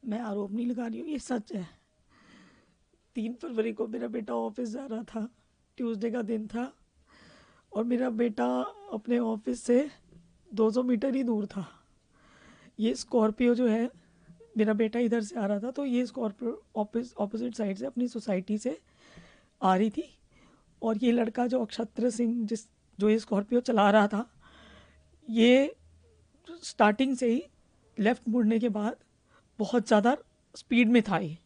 मैं आरोप नहीं लगा रही हूँ, ये सच है। 3 फरवरी को मेरा बेटा ऑफिस जा रहा था, ट्यूसडे का दिन था, और मेरा बेटा अपने ऑफिस से 200 मीटर ही दूर था। ये स्कॉर्पियो जो है, मेरा बेटा इधर से आ रहा था, तो ये स्कॉर्पियो ऑपोजिट साइड से अपनी सोसाइटी से आ रही थी। और ये लड़का जो अक्षत्र सिंह जो ये स्कॉर्पियो चला रहा था, ये स्टार्टिंग से ही लेफ़्ट मुड़ने के बाद बहुत ज़्यादा स्पीड में था ये।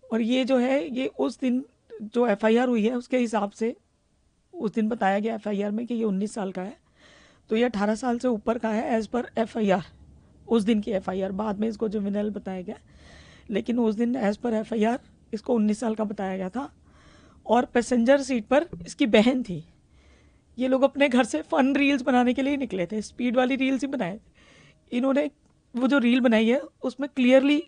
और ये जो है, ये उस दिन जो एफआईआर हुई है उसके हिसाब से उस दिन बताया गया एफआईआर में कि ये 19 साल का है, तो ये 18 साल से ऊपर का है एज़ पर एफआईआर। उस दिन की एफआईआर, बाद में इसको जुवेनाइल बताया गया, लेकिन उस दिन एज़ पर एफआईआर इसको 19 साल का बताया गया था। और पैसेंजर सीट पर इसकी बहन थी। ये लोग अपने घर से फ़न रील्स बनाने के लिए निकले थे, स्पीड वाली रील्स ही बनाए थे इन्होंने। वो जो रील बनाई है उसमें क्लियरली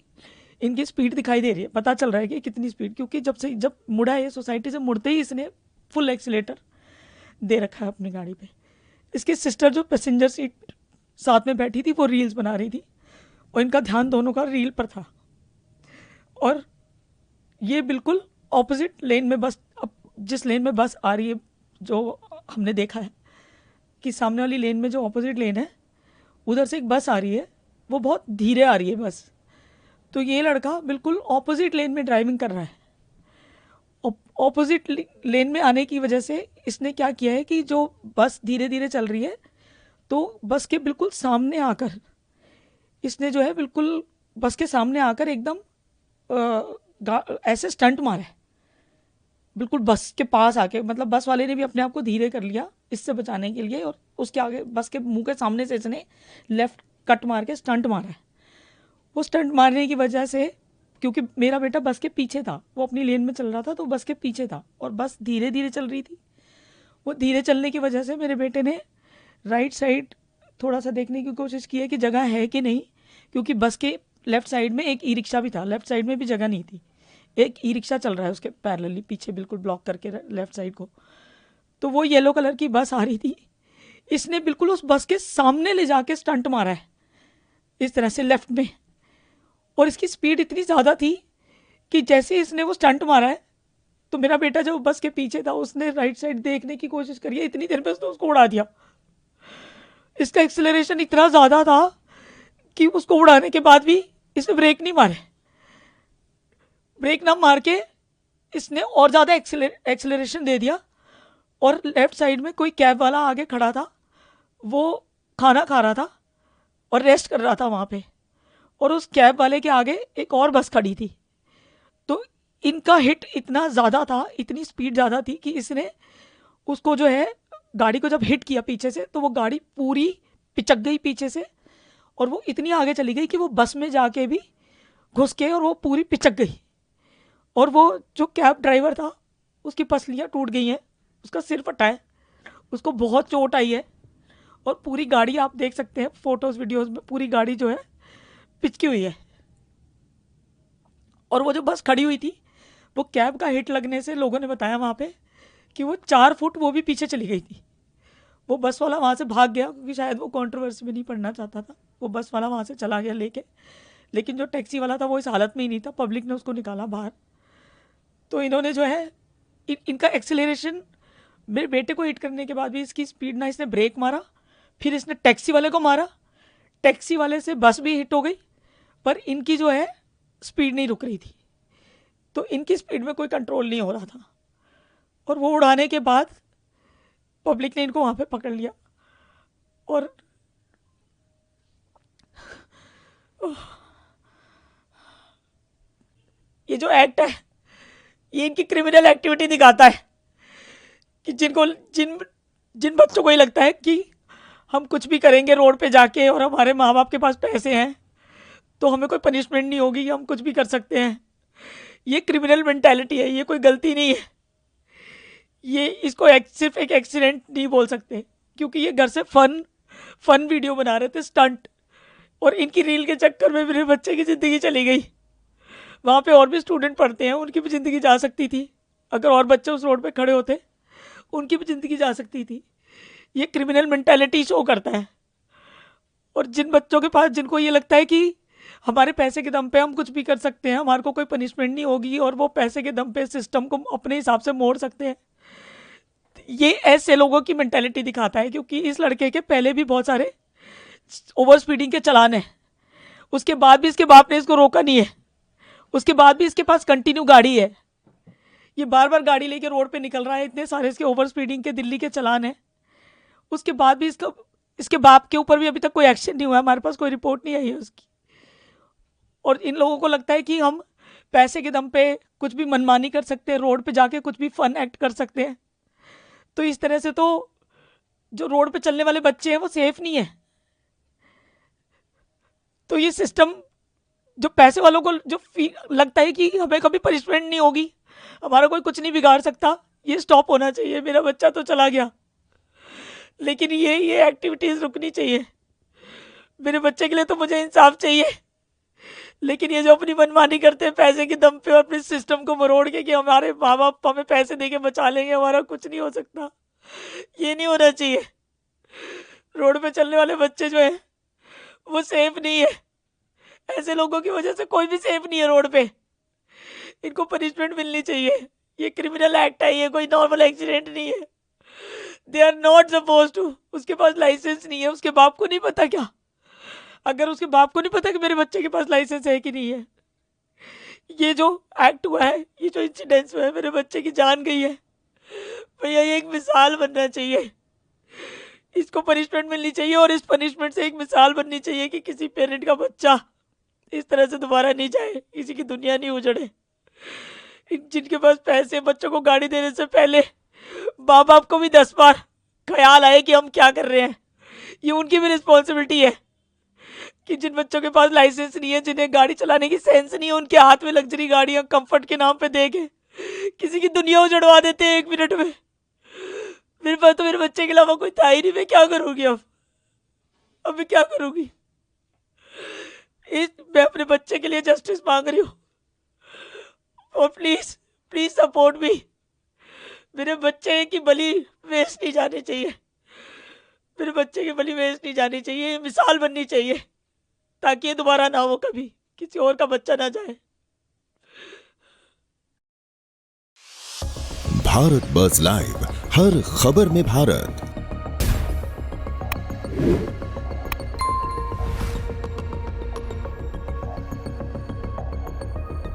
इनकी स्पीड दिखाई दे रही है, पता चल रहा है कि कितनी स्पीड, क्योंकि जब मुड़ा है सोसाइटी से, मुड़ते ही इसने फुल एक्सीलेटर दे रखा है अपनी गाड़ी पे। इसकी सिस्टर जो पैसेंजर सीट साथ में बैठी थी वो रील्स बना रही थी, और इनका ध्यान दोनों का रील पर था। और ये बिल्कुल ऑपोजिट लेन में बस, अब जिस लेन में बस आ रही है, जो हमने देखा है कि सामने वाली लेन में जो ऑपोजिट लेन है उधर से एक बस आ रही है, वो बहुत धीरे आ रही है बस। तो ये लड़का बिल्कुल ऑपोजिट लेन में ड्राइविंग कर रहा है। ऑपोजिट लेन में आने की वजह से इसने क्या किया है कि जो बस धीरे धीरे चल रही है, तो बस के बिल्कुल सामने आकर इसने जो है, बिल्कुल बस के सामने आकर एकदम ऐसे स्टंट मारा है, बिल्कुल बस के पास आके। मतलब बस वाले ने भी अपने आप को धीरे कर लिया इससे बचाने के लिए, और उसके आगे बस के मुंह के सामने से इसने लेफ्ट कट मार के स्टंट मारा है। वो स्टंट मारने की वजह से, क्योंकि मेरा बेटा बस के पीछे था, वो अपनी लेन में चल रहा था, तो बस के पीछे था और बस धीरे धीरे चल रही थी। वो धीरे चलने की वजह से मेरे बेटे ने राइट साइड थोड़ा सा देखने की कोशिश की है कि जगह है कि नहीं, क्योंकि बस के लेफ्ट साइड में एक ई रिक्शा भी था, लेफ्ट साइड में भी जगह नहीं थी। एक ई रिक्शा चल रहा है उसके पैरेलली पीछे, बिल्कुल ब्लॉक करके लेफ्ट साइड को। तो वो येलो कलर की बस आ रही थी, इसने बिल्कुल उस बस के सामने ले जाके स्टंट मारा है इस तरह से लेफ्ट में। और इसकी स्पीड इतनी ज़्यादा थी कि जैसे इसने वो स्टंट मारा है, तो मेरा बेटा जो बस के पीछे था उसने राइट साइड देखने की कोशिश करी है, इतनी देर में उसने उसको उड़ा दिया। इसका एक्सेलरेशन इतना ज़्यादा था कि उसको उड़ाने के बाद भी इसने ब्रेक नहीं मारे। ब्रेक ना मार के इसने और ज़्यादा एक्सेलरेशन दे दिया। और लेफ्ट साइड में कोई कैब वाला आगे खड़ा था, वो खाना खा रहा था और रेस्ट कर रहा था वहाँ पे, और उस कैब वाले के आगे एक और बस खड़ी थी। तो इनका हिट इतना ज़्यादा था, इतनी स्पीड ज़्यादा थी कि इसने उसको जो है, गाड़ी को जब हिट किया पीछे से, तो वो गाड़ी पूरी पिचक गई पीछे से, और वो इतनी आगे चली गई कि वो बस में जाके भी घुस के और वो पूरी पिचक गई। और वो जो कैब ड्राइवर था उसकी पसलियाँ टूट गई हैं, उसका सिर फटा है, उसको बहुत चोट आई है। और पूरी गाड़ी आप देख सकते हैं फोटोज़ वीडियोज़ में, पूरी गाड़ी जो है पिचकी हुई है। और वो जो बस खड़ी हुई थी, वो कैब का हिट लगने से लोगों ने बताया वहाँ पे कि वो 4 फुट वो भी पीछे चली गई थी। वो बस वाला वहाँ से भाग गया, क्योंकि शायद वो कंट्रोवर्सी में नहीं पड़ना चाहता था। वो बस वाला वहाँ से चला गया लेके, लेकिन जो टैक्सी वाला था वो इस हालत में ही नहीं था, पब्लिक ने उसको निकाला बाहर। तो इन्होंने जो है, इनका एक्सेलरेशन, मेरे बेटे को हिट करने के बाद भी इसकी स्पीड ना, इसने ब्रेक मारा, फिर इसने टैक्सी वाले को मारा, टैक्सी वाले से बस भी हिट हो गई, पर इनकी जो है स्पीड नहीं रुक रही थी। तो इनकी स्पीड में कोई कंट्रोल नहीं हो रहा था, और वो उड़ाने के बाद पब्लिक ने इनको वहाँ पे पकड़ लिया। और ये जो एक्ट है, ये इनकी क्रिमिनल एक्टिविटी दिखाता है कि जिन जिन बच्चों को ये लगता है कि हम कुछ भी करेंगे रोड पे जाके और हमारे माँ बाप के पास पैसे हैं तो हमें कोई पनिशमेंट नहीं होगी, हम कुछ भी कर सकते हैं, ये क्रिमिनल मेंटालिटी है, ये कोई गलती नहीं है। ये इसको सिर्फ एक एक्सीडेंट नहीं बोल सकते, क्योंकि ये घर से फन वीडियो बना रहे थे, स्टंट, और इनकी रील के चक्कर में मेरे बच्चे की ज़िंदगी चली गई। वहाँ पे और भी स्टूडेंट पढ़ते हैं, उनकी भी ज़िंदगी जा सकती थी, अगर और बच्चे उस रोड पे खड़े होते उनकी भी ज़िंदगी जा सकती थी। ये क्रिमिनल मेंटालिटी शो करता है। और जिन बच्चों के पास, जिनको ये लगता है कि हमारे पैसे के दम पे हम कुछ भी कर सकते हैं, हमारे को कोई पनिशमेंट नहीं होगी और वो पैसे के दम पे सिस्टम को अपने हिसाब से मोड़ सकते हैं। ये ऐसे लोगों की मेंटेलिटी दिखाता है, क्योंकि इस लड़के के पहले भी बहुत सारे ओवर स्पीडिंग के चालान हैं, उसके बाद भी इसके बाप ने इसको रोका नहीं है, उसके बाद भी इसके पास कंटिन्यू गाड़ी है, ये बार बार गाड़ी लेके रोड पे निकल रहा है, इतने सारे इसके ओवर स्पीडिंग के दिल्ली के चालान हैं, उसके बाद भी इसके बाप के ऊपर भी अभी तक कोई एक्शन नहीं हुआ, हमारे पास कोई रिपोर्ट नहीं आई है उसकी। और इन लोगों को लगता है कि हम पैसे के दम पे कुछ भी मनमानी कर सकते हैं, रोड पे जाके कुछ भी फन एक्ट कर सकते हैं। तो इस तरह से तो जो रोड पे चलने वाले बच्चे हैं वो सेफ नहीं है। तो ये सिस्टम जो पैसे वालों को जो लगता है कि हमें कभी पनिशमेंट नहीं होगी, हमारा कोई कुछ नहीं बिगाड़ सकता, ये स्टॉप होना चाहिए। मेरा बच्चा तो चला गया, लेकिन ये एक्टिविटीज़ रुकनी चाहिए। मेरे बच्चे के लिए तो मुझे इंसाफ चाहिए, लेकिन ये जो अपनी मनमानी करते हैं पैसे के दम पे और अपने सिस्टम को मरोड़ के कि हमारे माँ बाप हमें पैसे दे के बचा लेंगे, हमारा कुछ नहीं हो सकता, ये नहीं होना चाहिए। रोड पे चलने वाले बच्चे जो है वो सेफ नहीं है, ऐसे लोगों की वजह से कोई भी सेफ नहीं है रोड पे, इनको पनिशमेंट मिलनी चाहिए। ये क्रिमिनल एक्ट है, ये कोई नॉर्मल एक्सीडेंट नहीं है। They are not suppose to. उसके पास लाइसेंस नहीं है, उसके बाप को नहीं पता क्या? अगर उसके बाप को नहीं पता कि मेरे बच्चे के पास लाइसेंस है कि नहीं है, ये जो एक्ट हुआ है, ये जो इंसिडेंट्स हुआ है, मेरे बच्चे की जान गई है भैया, ये एक मिसाल बनना चाहिए, इसको पनिशमेंट मिलनी चाहिए और इस पनिशमेंट से एक मिसाल बननी चाहिए कि किसी पेरेंट का बच्चा इस तरह से दोबारा नहीं जाए, किसी की दुनिया नहीं उजड़े। जिनके पास पैसे, बच्चों को गाड़ी देने से पहले माँ बाप को भी 10 बार ख्याल आए कि हम क्या कर रहे हैं, ये उनकी भी रिस्पॉन्सिबिलिटी है। कि जिन बच्चों के पास लाइसेंस नहीं है, जिन्हें गाड़ी चलाने की सेंस नहीं है, उनके हाथ में लग्जरी गाड़ियां कंफर्ट के नाम पे दे के किसी की दुनिया उजड़वा देते हैं 1 मिनट में। मेरे पास तो मेरे बच्चे के अलावा कोई था ही नहीं, मैं क्या करूँगी अब मैं क्या करूँगी? मैं अपने बच्चे के लिए जस्टिस मांग रही हूँ और प्लीज प्लीज सपोर्ट मी। मेरे बच्चे की बलि वेस्ट नहीं जानी चाहिए, मेरे बच्चे की बलि वेस्ट नहीं जानी चाहिए, मिसाल बननी चाहिए ताकि ये दोबारा ना हो, कभी किसी और का बच्चा ना जाए। भारत बज़ लाइव, हर खबर में भारत।